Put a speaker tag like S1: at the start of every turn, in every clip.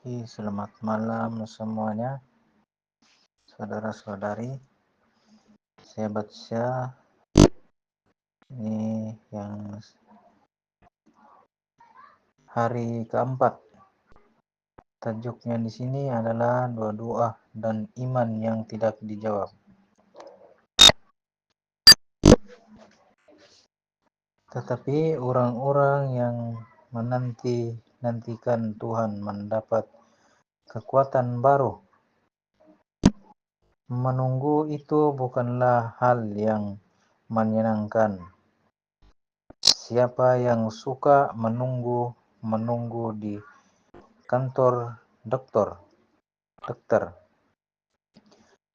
S1: Selamat malam semuanya, saudara-saudari. Saya baca ini yang hari keempat. Tajuknya di sini adalah doa dan iman yang tidak dijawab. Tetapi orang-orang yang menantikan Tuhan mendapat kekuatan baru. Menunggu itu bukanlah hal yang menyenangkan. Siapa yang suka menunggu di kantor dokter,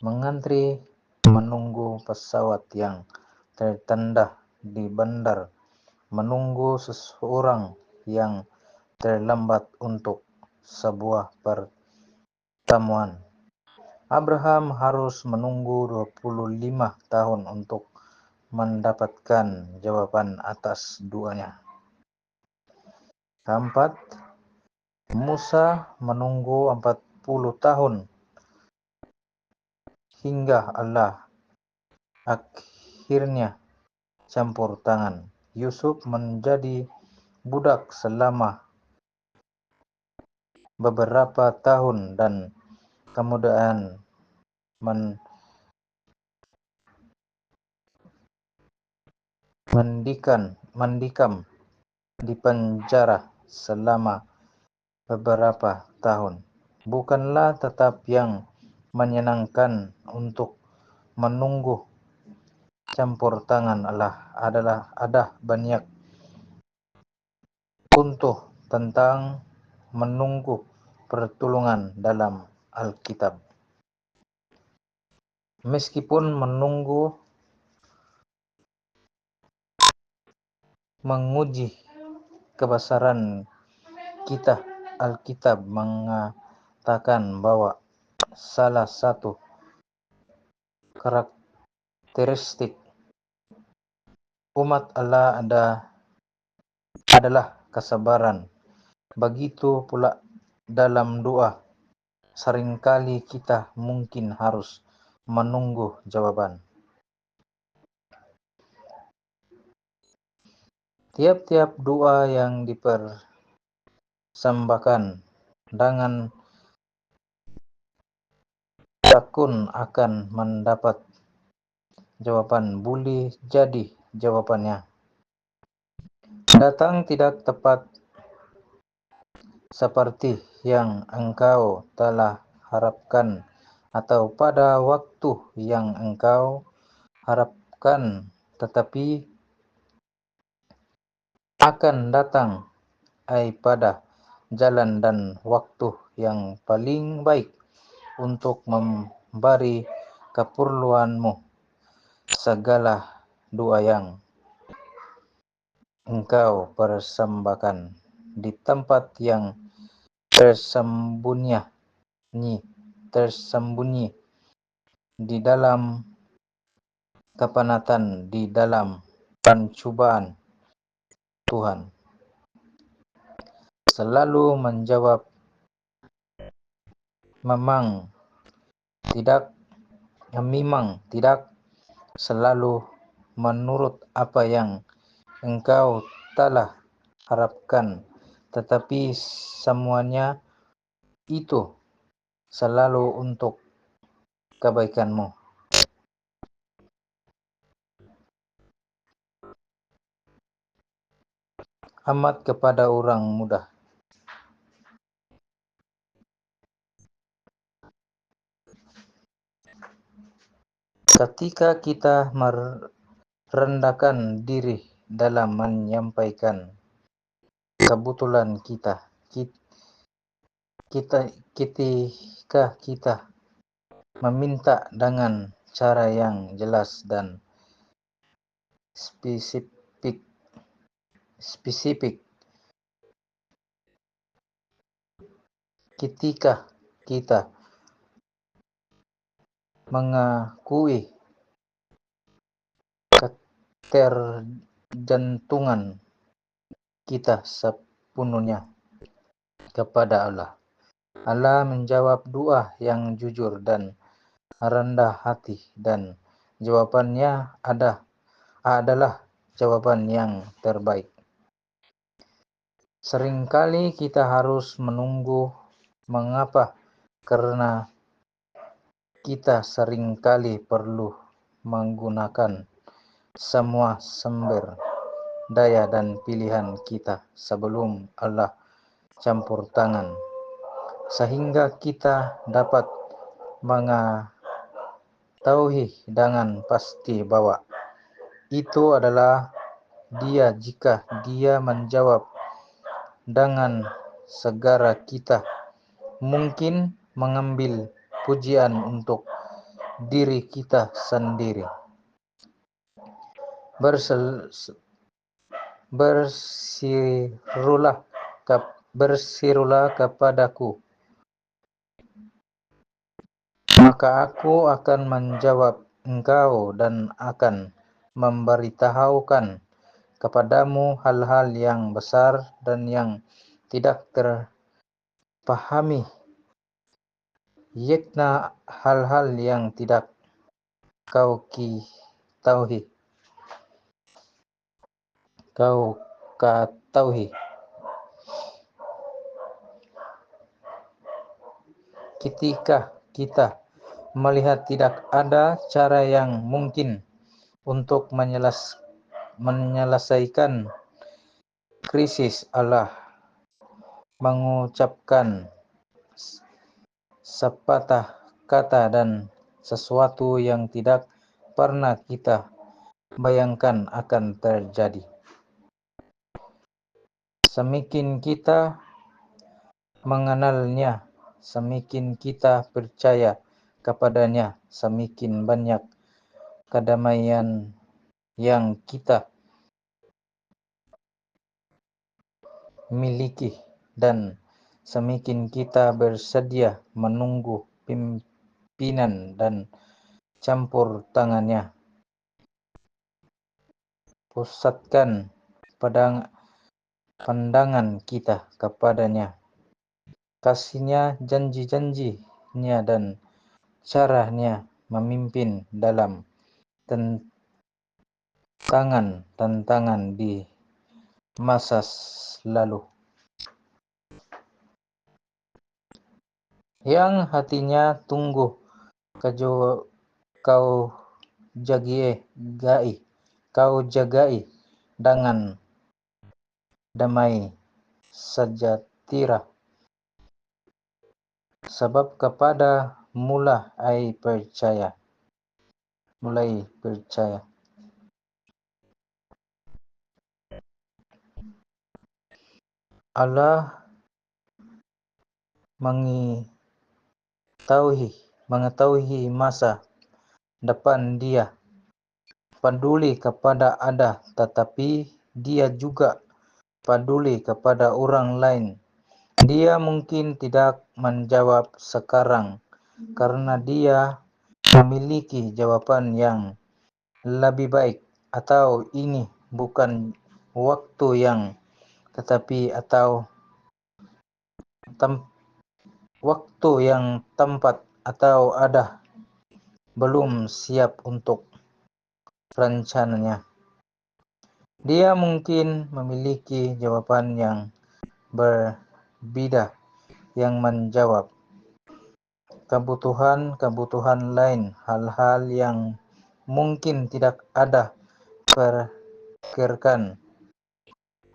S1: mengantri menunggu pesawat yang tertanda di bandar, menunggu seseorang yang terlambat untuk sebuah pertemuan. Abraham harus menunggu 25 tahun untuk mendapatkan jawaban atas doanya. Keempat, Musa menunggu 40 tahun hingga Allah akhirnya campur tangan. Yusuf menjadi budak selama beberapa tahun dan kemudian mendikam di penjara selama beberapa tahun. Bukanlah tetap yang menyenangkan untuk menunggu campur tangan Allah. Ada banyak contoh tentang menunggu pertolongan dalam Alkitab. Meskipun menunggu menguji kebesaran kita, Alkitab mengatakan bahwa salah satu karakteristik umat Allah adalah kesabaran. Begitu pula dalam doa, seringkali kita mungkin harus menunggu jawaban. Tiap-tiap doa yang dipersembahkan dengan takun akan mendapat jawaban boleh jadi jawabannya datang tidak tepat seperti yang engkau telah harapkan atau pada waktu yang engkau harapkan, tetapi akan datang pada jalan dan waktu yang paling baik untuk memberi keperluanmu. Segala doa yang engkau persembahkan di tempat yang tersembunyi di dalam kepenatan, di dalam pencobaan, Tuhan selalu menjawab. Memang tidak selalu menurut apa yang engkau telah harapkan, tetapi semuanya itu selalu untuk kebaikanmu. Amat kepada orang muda. Ketika kita merendahkan diri dalam menyampaikan kebutuhan ketika kita meminta dengan cara yang jelas dan spesifik, ketika kita mengakui ketergantungan kita sepenuhnya kepada Allah, Allah menjawab doa yang jujur dan rendah hati, dan jawabannya adalah jawaban yang terbaik. Seringkali kita harus menunggu. Mengapa? Karena kita seringkali perlu menggunakan semua sumber daya dan pilihan kita sebelum Allah campur tangan, sehingga kita dapat mengetahui dengan pasti bahwa itu adalah Dia. Jika Dia menjawab dengan segera, kita mungkin mengambil pujian untuk diri kita sendiri. Bersirulah kepadaku, maka aku akan menjawab engkau dan akan memberitahukan kepadamu hal-hal yang besar dan yang tidak terpahami, yakni hal-hal yang tidak kau ketahui. Ketika kita melihat tidak ada cara yang mungkin untuk menyelesaikan krisis, Allah mengucapkan sepatah kata dan sesuatu yang tidak pernah kita bayangkan akan terjadi. Semakin kita mengenalnya, semakin kita percaya kepadanya, semakin banyak kedamaian yang kita miliki, dan semakin kita bersedia menunggu pimpinan dan campur tangannya. Pusatkan pandangan kita kepadanya, kasihnya, janji-janjinya, dan caranya memimpin dalam tantangan di masa lalu. Yang hatinya tunggu kau jagai dengan damai sejahtera, sebab kepada mulai percaya. Allah mengetahui masa depan. Dia peduli kepada Anda, tetapi Dia juga peduli kepada orang lain. Dia mungkin tidak menjawab sekarang karena Dia memiliki jawaban yang lebih baik, atau ini bukan waktu yang tepat, atau ada belum siap untuk rencananya. Dia mungkin memiliki jawaban yang berbeda, yang menjawab kebutuhan lain, hal-hal yang mungkin tidak ada pikirkan.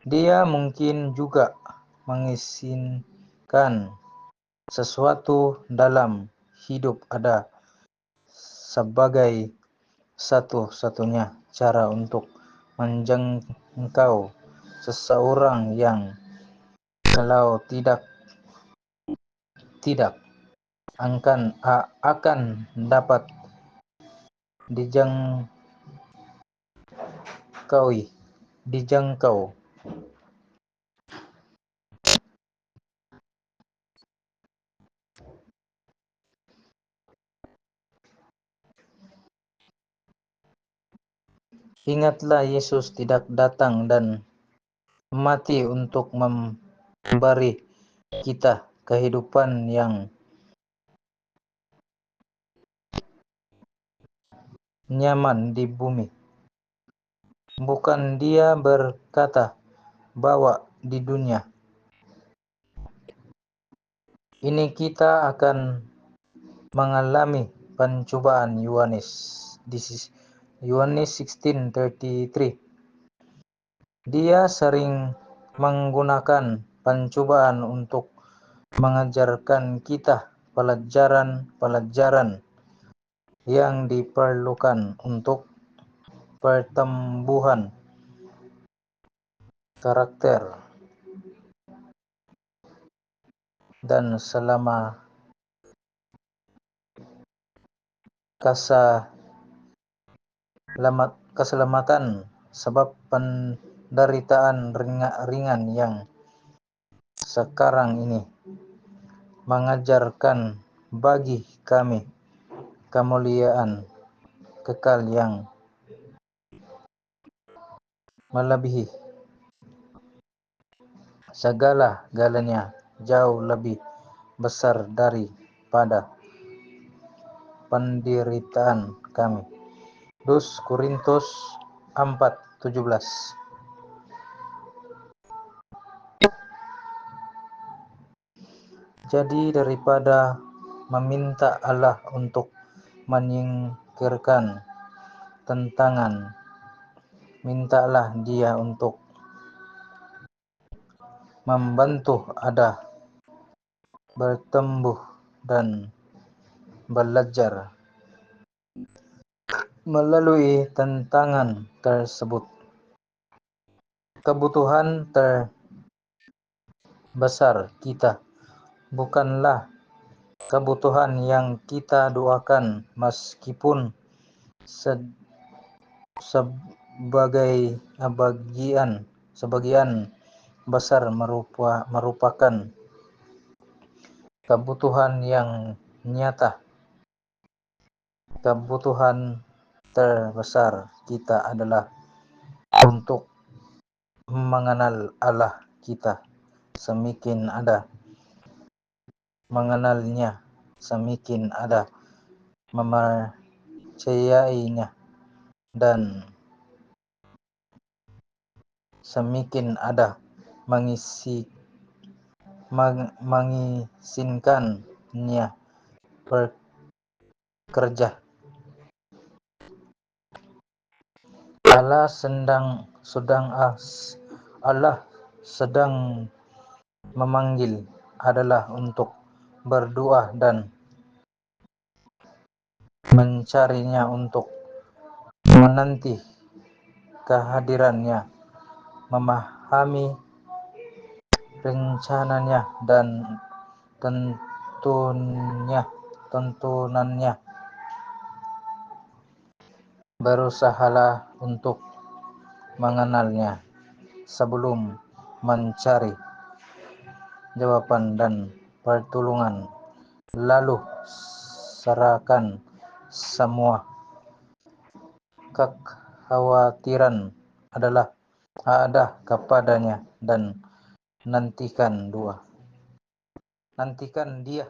S1: Dia mungkin juga mengizinkan sesuatu dalam hidup ada sebagai satu-satunya cara untuk menjangkau seseorang yang kalau tidak akan dapat dijangkau. Ingatlah, Yesus tidak datang dan mati untuk memberi kita kehidupan yang nyaman di bumi. Bukan Dia berkata bahwa di dunia ini kita akan mengalami pencobaan. Yohanes 16:33. Dia sering menggunakan pencobaan untuk mengajarkan kita pelajaran-pelajaran yang diperlukan untuk pertumbuhan karakter. Dan selama keselamatan, sebab penderitaan ringan yang sekarang ini mengajarkan bagi kami kemuliaan kekal yang melebihi segala-galanya, jauh lebih besar daripada penderitaan kami. 2 Korintus 4:17. Jadi daripada meminta Allah untuk menyingkirkan tentangan, mintalah Dia untuk membantu Anda bertumbuh dan belajar melalui tantangan tersebut. Kebutuhan terbesar kita bukanlah kebutuhan yang kita doakan, meskipun sebagian besar merupakan kebutuhan yang nyata. Kebutuhan terbesar kita adalah untuk mengenal Allah kita. Semakin Anda mengenalnya, semakin Anda mempercayainya, dan semakin Anda mengizinkannya bekerja. Allah sedang memanggil adalah untuk berdoa dan mencarinya, untuk menanti kehadirannya, memahami rencananya dan tuntunannya. Berusahalah untuk mengenalnya sebelum mencari jawaban dan pertolongan, lalu serahkan semua kekhawatiran ada kepadanya dan nantikan Dia